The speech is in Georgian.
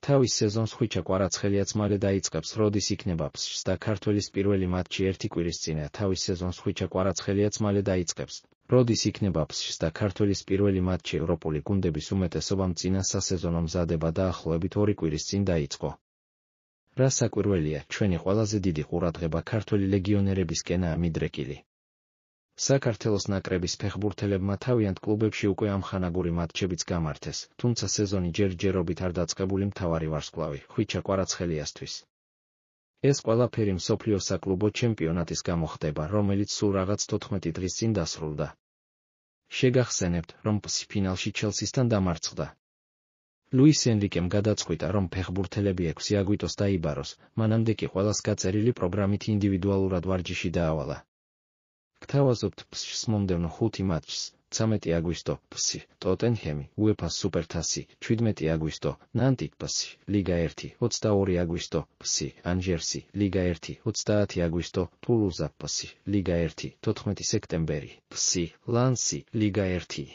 თავის სეზონს ხვიჩა კვარაცხელიაც მალე დაიწყებს, როდის იქნება ფსშს და ქართველის პირველი მატჩი ერთი კვირის წინაა. თავის სეზონს ხვიჩა კვარაცხელიაც მალე დაიწყებს, როდის იქნება ფსშს და ქართველის პირველი მატჩი ევროპული გუნდების უმეტესობამ წინა სასეზონო მზადება დაახლოებით 2 კვირის წინ დაიწყო. რა საკვირველია, ჩვენი ყველაზე დიდი ყურადღება ქართველი ლეგიონერების კენაა მიდრეკილი. საქართველოს ნაკრების ფეხბურთელებმა თავიანთ კლუბებში უკვე ამხანაგური მატჩებიც გამართეს, თუმცა სეზონი ჯერჯერობით არ დაწყებული მთავარი ვარსკვლავი ხვიჩა კვარაცხელიასთვის. ეს ყველაფერი მსოფლიო საკლუბო ჩემპიონატის გამო ხდება, რომელიც სულ რაღაც 14 დღის წინ დასრულდა. შეგახსენებთ, რომ ფსი ფინალში ჩელსისთან დამარცხდა. ლუის ენრიკემ გადაწყვიტა, რომ ფეხბურთელები 6 აგვისტოს დაიბაროს, მანამდე კი ყველას გაწერილი პროგრამით ინდივიდუალურად ვარჯიში დაავალა. გთავაზობთ ფსშს მომდევნო 5 მატჩს: 13 აგვისტო ფსი, ტოტენჰემი, უეფა-ს სუპერთასი, 17 აგვისტო ნანტი ფსი, ლიგა 1, 22 აგვისტო ფსი, ანჟერსი, ლიგა 1, 30 აგვისტო თულუზა ფსი, ლიგა 1, 14 სექტემბერი ფსი, ლანსი, ლიგა 1.